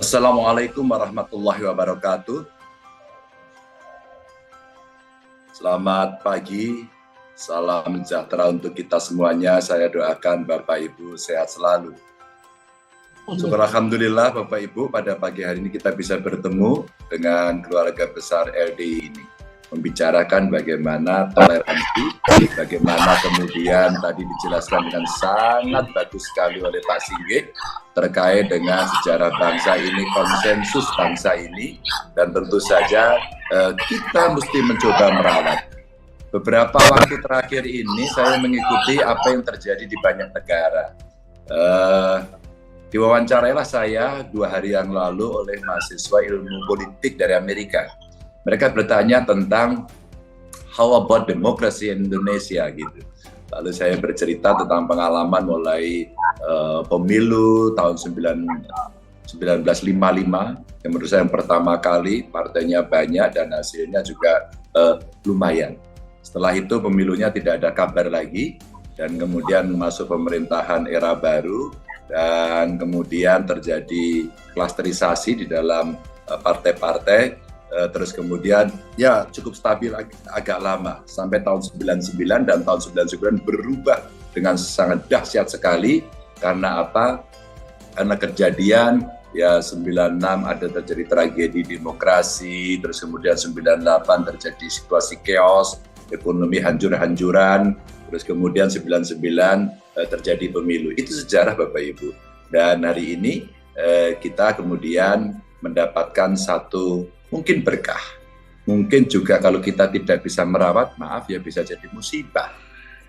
Assalamualaikum warahmatullahi wabarakatuh. Selamat pagi, salam sejahtera untuk kita semuanya. Saya doakan Bapak Ibu sehat selalu. Syukur alhamdulillah Bapak Ibu, pada pagi hari ini kita bisa bertemu dengan keluarga besar LDI ini, membicarakan bagaimana toleransi, bagaimana kemudian tadi dijelaskan dengan sangat bagus sekali oleh Pak Singgih terkait dengan sejarah bangsa ini, konsensus bangsa ini, dan tentu saja kita mesti mencoba merawat. Beberapa waktu terakhir ini saya mengikuti apa yang terjadi di banyak negara. Diwawancarailah saya 2 hari yang lalu oleh mahasiswa ilmu politik dari Amerika. Mereka bertanya tentang how about democracy in Indonesia gitu. Lalu saya bercerita tentang pengalaman mulai pemilu tahun 1955 yang menurut saya yang pertama kali, partainya banyak dan hasilnya juga lumayan. Setelah itu pemilunya tidak ada kabar lagi dan kemudian masuk pemerintahan era baru dan kemudian terjadi klasterisasi di dalam partai-partai, terus kemudian ya cukup stabil agak lama sampai tahun 99 dan tahun 99 berubah dengan sangat dahsyat sekali. Karena apa? Karena kejadian ya 96 ada terjadi tragedi demokrasi, terus kemudian 98 terjadi situasi chaos, ekonomi hancur-hancuran, terus kemudian 99 terjadi pemilu. Itu sejarah Bapak Ibu. Dan hari ini kita kemudian mendapatkan satu mungkin berkah. Mungkin juga kalau kita tidak bisa merawat, maaf ya bisa jadi musibah.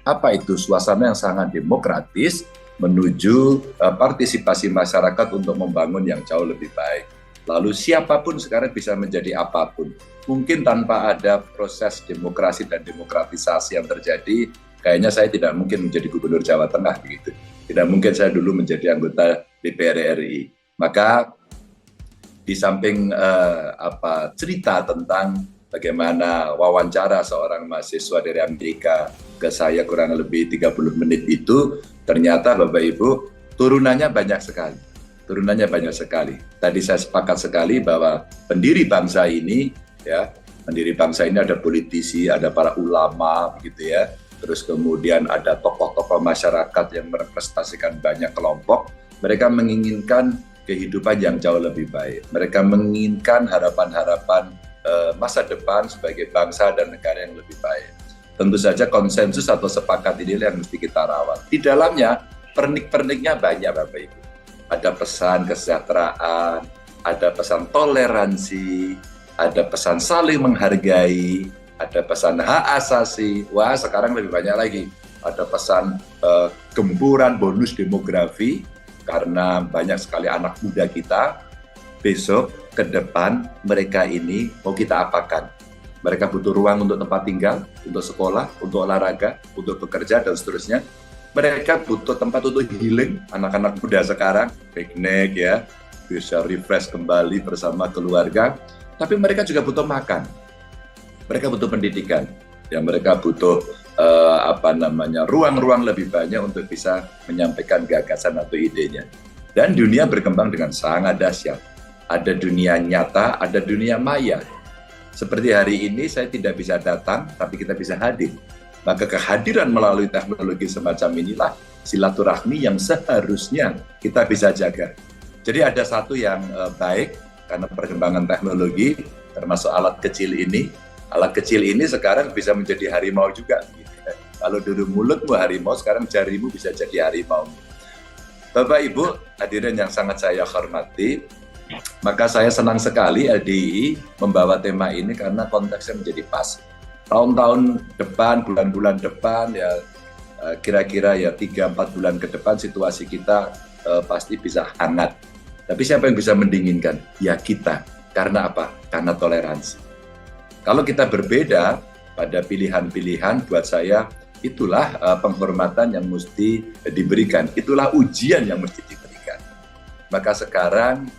Apa itu? Suasana yang sangat demokratis menuju partisipasi masyarakat untuk membangun yang jauh lebih baik. Lalu siapapun sekarang bisa menjadi apapun. Mungkin tanpa ada proses demokrasi dan demokratisasi yang terjadi, kayaknya saya tidak mungkin menjadi gubernur Jawa Tengah begitu. Tidak mungkin saya dulu menjadi anggota DPR RI. Maka di samping cerita tentang bagaimana wawancara seorang mahasiswa dari Amerika ke saya kurang lebih 30 menit itu, ternyata Bapak Ibu turunannya banyak sekali. Tadi saya sepakat sekali bahwa pendiri bangsa ini ada politisi, ada para ulama begitu ya. Terus kemudian ada tokoh-tokoh masyarakat yang merepresentasikan banyak kelompok. Mereka menginginkan kehidupan yang jauh lebih baik. Mereka menginginkan harapan-harapan masa depan sebagai bangsa dan negara yang lebih baik. Tentu saja konsensus atau sepakat ini yang mesti kita rawat. Di dalamnya pernik-perniknya banyak Bapak Ibu. Ada pesan kesejahteraan, ada pesan toleransi, ada pesan saling menghargai, ada pesan hak asasi. Wah, sekarang lebih banyak lagi. Ada pesan gempuran bonus demografi, karena banyak sekali anak muda kita, besok ke depan mereka ini mau kita apakan? Mereka butuh ruang untuk tempat tinggal, untuk sekolah, untuk olahraga, untuk bekerja, dan seterusnya. Mereka butuh tempat untuk healing, anak-anak muda sekarang, piknik ya, bisa refresh kembali bersama keluarga. Tapi mereka juga butuh makan, mereka butuh pendidikan, ya mereka butuh ruang-ruang lebih banyak untuk bisa menyampaikan gagasan atau idenya. Dan dunia berkembang dengan sangat dahsyat. Ada dunia nyata, ada dunia maya. Seperti hari ini saya tidak bisa datang, tapi kita bisa hadir. Maka kehadiran melalui teknologi semacam inilah silaturahmi yang seharusnya kita bisa jaga. Jadi ada satu yang baik karena perkembangan teknologi, termasuk alat kecil ini. Alat kecil ini sekarang bisa menjadi harimau juga. Kalau dulu mulutmu harimau, sekarang jarimu bisa jadi harimau. Bapak Ibu, hadirin yang sangat saya hormati, maka saya senang sekali LDI membawa tema ini karena konteksnya menjadi pas. Tahun-tahun depan, bulan-bulan depan, ya kira-kira ya 3-4 bulan ke depan situasi kita pasti bisa hangat. Tapi siapa yang bisa mendinginkan? Ya kita. Karena apa? Karena toleransi. Kalau kita berbeda pada pilihan-pilihan, buat saya itulah penghormatan yang mesti diberikan. Itulah ujian yang mesti diberikan. Maka sekarang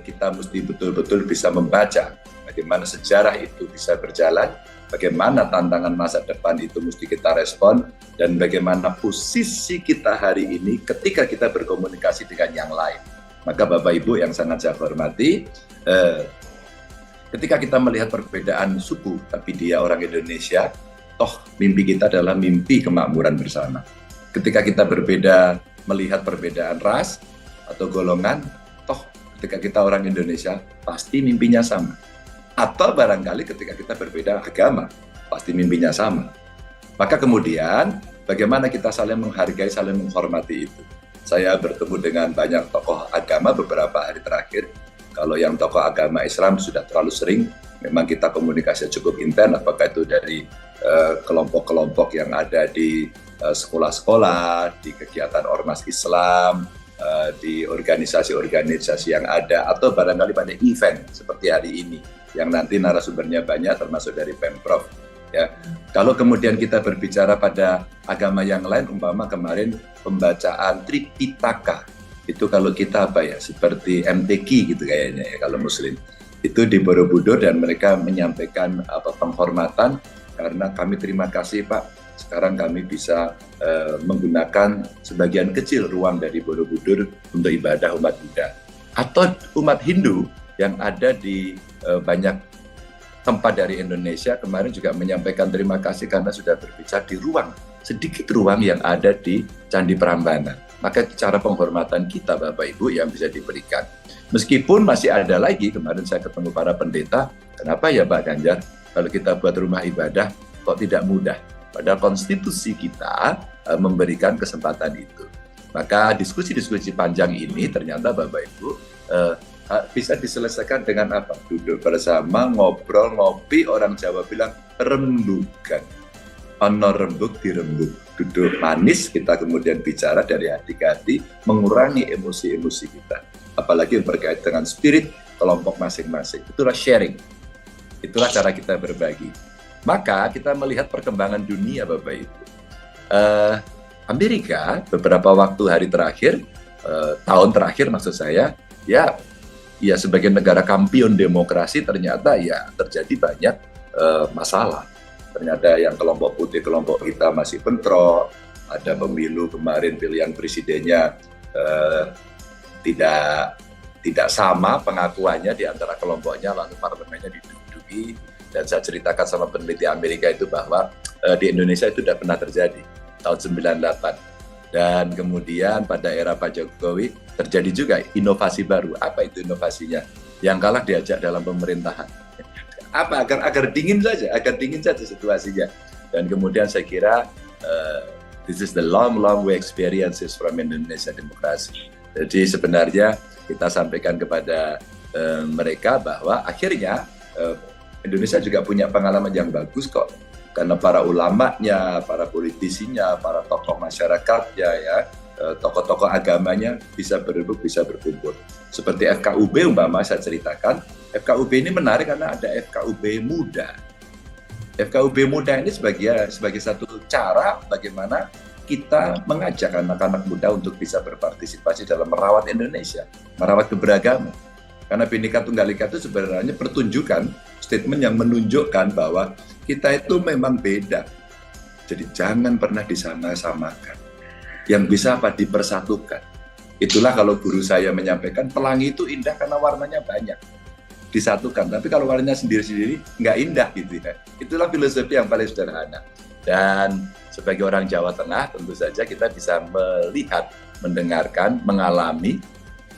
kita mesti betul-betul bisa membaca bagaimana sejarah itu bisa berjalan, bagaimana tantangan masa depan itu mesti kita respon, dan bagaimana posisi kita hari ini ketika kita berkomunikasi dengan yang lain. Maka Bapak Ibu yang sangat saya hormati, ketika kita melihat perbedaan suku, tapi dia orang Indonesia, toh mimpi kita adalah mimpi kemakmuran bersama. Ketika kita berbeda, melihat perbedaan ras atau golongan, toh ketika kita orang Indonesia, pasti mimpinya sama. Atau barangkali ketika kita berbeda agama, pasti mimpinya sama. Maka kemudian, bagaimana kita saling menghargai, saling menghormati itu. Saya bertemu dengan banyak tokoh agama beberapa hari terakhir. Kalau yang tokoh agama Islam sudah terlalu sering, memang kita komunikasi cukup intens, apakah itu dari kelompok-kelompok yang ada di sekolah-sekolah, di kegiatan ormas Islam, di organisasi-organisasi yang ada, atau barangkali pada event seperti hari ini, yang nanti narasumbernya banyak termasuk dari Pemprov. Ya, kalau kemudian kita berbicara pada agama yang lain, umpama kemarin pembacaan Tripitaka, itu kalau kita seperti MTQ gitu kayaknya ya kalau Muslim, itu di Borobudur dan mereka menyampaikan penghormatan karena kami terima kasih Pak, sekarang kami bisa menggunakan sebagian kecil ruang dari Borobudur untuk ibadah umat Buddha. Atau umat Hindu yang ada di banyak tempat dari Indonesia kemarin juga menyampaikan terima kasih karena sudah berbicara di sedikit ruang yang ada di Candi Prambanan. Maka cara penghormatan kita Bapak Ibu yang bisa diberikan. Meskipun masih ada lagi, kemarin saya ketemu para pendeta, kenapa ya Pak Ganjar, kalau kita buat rumah ibadah kok tidak mudah? Padahal konstitusi kita memberikan kesempatan itu. Maka diskusi-diskusi panjang ini ternyata Bapak Ibu bisa diselesaikan dengan apa? Duduk bersama, ngobrol, ngopi, orang Jawa bilang rembukan. Ono rembuk dirembuk. Duduk manis, kita kemudian bicara dari hati ke hati, mengurangi emosi-emosi kita. Apalagi yang berkait dengan spirit kelompok masing-masing. Itulah sharing. Itulah cara kita berbagi. Maka kita melihat perkembangan dunia Bapak Ibu. Amerika beberapa waktu hari terakhir, tahun terakhir maksud saya, ya sebagai negara kampion demokrasi ternyata ya terjadi banyak masalah. Ternyata yang kelompok putih, kelompok hitam masih bentrok. Ada pemilu kemarin pilihan presidennya tidak sama pengakuannya di antara kelompoknya, lalu parlemennya diduduki. Dan saya ceritakan sama peneliti Amerika itu bahwa di Indonesia itu tidak pernah terjadi tahun 98. Dan kemudian pada era Pak Jokowi terjadi juga inovasi baru. Apa itu inovasinya? Yang kalah diajak dalam pemerintahan. Apa? Agar dingin saja situasinya. Dan kemudian saya kira this is the long way experiences from Indonesia demokrasi. Jadi sebenarnya kita sampaikan kepada mereka bahwa akhirnya Indonesia juga punya pengalaman yang bagus kok. Karena para ulamanya, para politisinya, para tokoh masyarakatnya, tokoh-tokoh agamanya bisa berebut, bisa berkumpul. Seperti FKUB umpama saya ceritakan, FKUB ini menarik karena ada FKUB muda. FKUB muda ini sebagai satu cara bagaimana kita mengajak anak-anak muda untuk bisa berpartisipasi dalam merawat Indonesia, merawat keberagaman. Karena Bhinneka Tunggal Ika itu sebenarnya pertunjukan, statement yang menunjukkan bahwa kita itu memang beda. Jadi jangan pernah disama-samakan. Yang bisa dipersatukan. Itulah kalau guru saya menyampaikan, pelangi itu indah karena warnanya banyak. Disatukan, tapi kalau warnanya sendiri-sendiri nggak indah gitu ya. Itulah filosofi yang paling sederhana. Dan sebagai orang Jawa Tengah tentu saja kita bisa melihat, mendengarkan, mengalami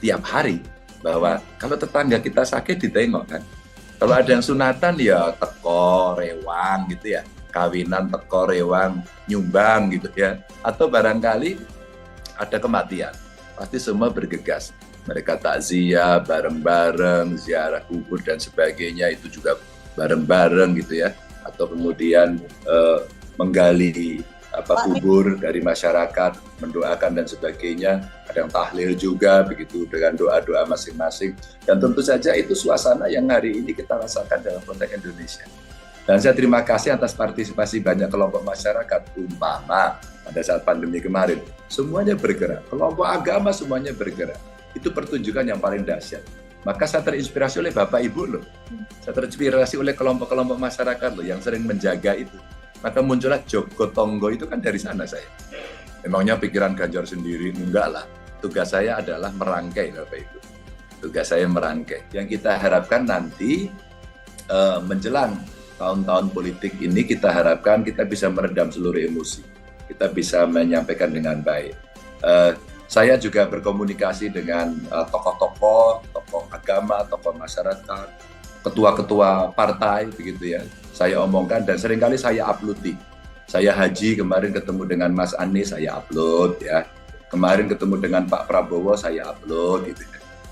tiap hari bahwa kalau tetangga kita sakit ditengok kan. Kalau ada yang sunatan ya teko, rewang gitu ya. Kawinan teko, rewang, nyumbang gitu ya. Atau barangkali ada kematian. Pasti semua bergegas. Mereka takziah bareng-bareng, ziarah kubur dan sebagainya itu juga bareng-bareng gitu ya. Atau kemudian menggali kubur dari masyarakat, mendoakan dan sebagainya. Ada yang tahlil juga begitu dengan doa-doa masing-masing. Dan tentu saja itu suasana yang hari ini kita rasakan dalam konteks Indonesia. Dan saya terima kasih atas partisipasi banyak kelompok masyarakat, umpama pada saat pandemi kemarin. Semuanya bergerak, kelompok agama semuanya bergerak. Itu pertunjukan yang paling dahsyat. Maka saya terinspirasi oleh Bapak Ibu loh. Saya terinspirasi oleh kelompok-kelompok masyarakat loh yang sering menjaga itu. Maka muncullah Jogo Tonggo itu kan dari sana saya. Memangnya pikiran Ganjar sendiri? Enggak lah. tugas saya adalah merangkai, Bapak Ibu. Tugas saya merangkai. Yang kita harapkan nanti menjelang tahun-tahun politik ini, kita harapkan kita bisa meredam seluruh emosi. Kita bisa menyampaikan dengan baik. Saya juga berkomunikasi dengan tokoh-tokoh, tokoh agama, tokoh masyarakat, ketua-ketua partai, begitu ya. Saya omongkan dan seringkali saya upload. Saya haji kemarin ketemu dengan Mas Anies, saya upload ya. Kemarin ketemu dengan Pak Prabowo, saya upload gitu.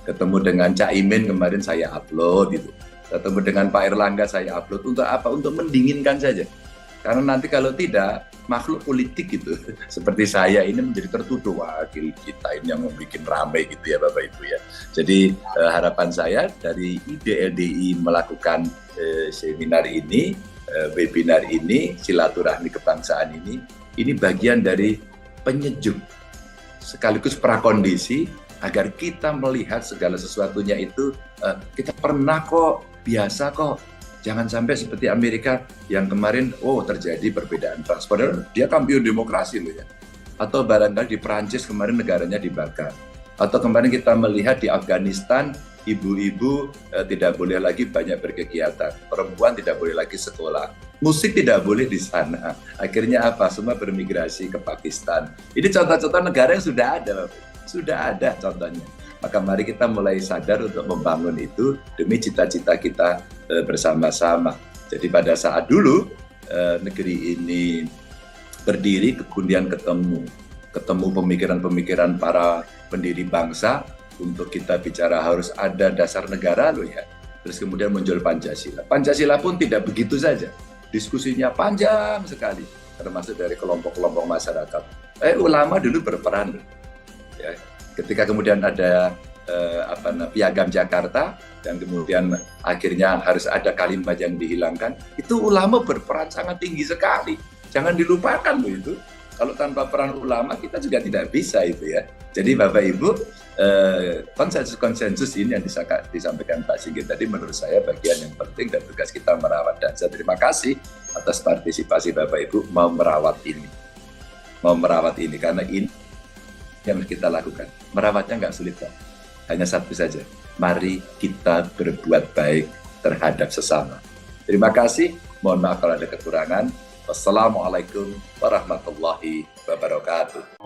Ketemu dengan Cak Imin kemarin saya upload gitu. Ketemu dengan Pak Erlangga saya upload. Untuk apa? Untuk mendinginkan saja. Karena nanti kalau tidak, makhluk politik gitu seperti saya ini menjadi tertuduh, wakil kita ini yang membuat ramai gitu ya Bapak Ibu ya. Jadi harapan saya dari IDLDI melakukan seminar ini, webinar ini, silaturahmi kebangsaan ini bagian dari penyejuk sekaligus prakondisi agar kita melihat segala sesuatunya itu kita pernah kok, biasa kok. Jangan sampai seperti Amerika yang kemarin, terjadi perbedaan ras. Padahal dia kampion demokrasi loh ya. Atau barangkali di Perancis kemarin negaranya dibakar. Atau kemarin kita melihat di Afghanistan, ibu-ibu tidak boleh lagi banyak berkegiatan. Perempuan tidak boleh lagi sekolah. Musik tidak boleh di sana. Akhirnya apa? Semua bermigrasi ke Pakistan. Ini contoh-contoh negara yang sudah ada. Sudah ada contohnya. Maka mari kita mulai sadar untuk membangun itu demi cita-cita kita bersama-sama. Jadi pada saat dulu negeri ini berdiri, kemudian ketemu pemikiran-pemikiran para pendiri bangsa untuk kita bicara harus ada dasar negara loh ya. Terus kemudian muncul Pancasila. Pancasila pun tidak begitu saja. Diskusinya panjang sekali, termasuk dari kelompok-kelompok masyarakat. Ulama dulu berperan ya. Ketika kemudian ada Piagam Jakarta dan kemudian akhirnya harus ada kalimat yang dihilangkan, itu ulama berperan sangat tinggi sekali. Jangan dilupakan loh itu. Kalau tanpa peran ulama kita juga tidak bisa itu ya. Jadi Bapak Ibu, konsensus ini yang disampaikan Pak Sigit tadi menurut saya bagian yang penting dan tugas kita merawat. Dan saya terima kasih atas partisipasi Bapak Ibu mau merawat ini karena ini yang kita lakukan. Merawatnya nggak sulit, Pak. Hanya satu saja. Mari kita berbuat baik terhadap sesama. Terima kasih. Mohon maaf kalau ada kekurangan. Wassalamualaikum warahmatullahi wabarakatuh.